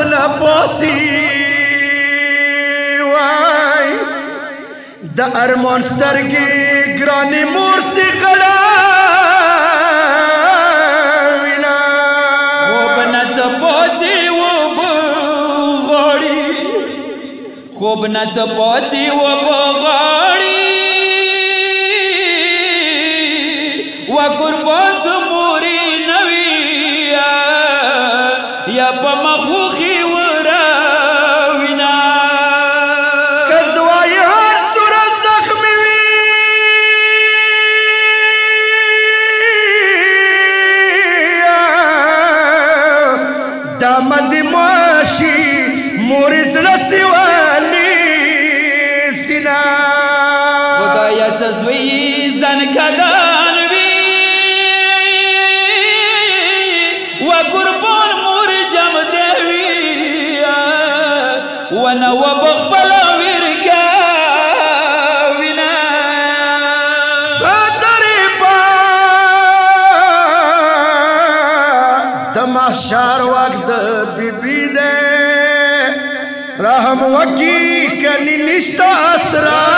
خپل پوسی وای د ارمان سترګې ګرانې مور سي غلا وینا خوب نه څپوچې وبغاړي خوب نه څپوچې وبغاړي و قربان زموري نوي یا په مخوخي وراوینا کس دوای هر صورت زخمی وی دامد ماشي مورې زړه سیوالي سینا خدایا څه زوی ځان کدان وي و قربان مور جم دیوي ونه وبخبل ورکا وینا صدرې په د محشر وخت د بیبي دی رحم وکي کني نشته اسرار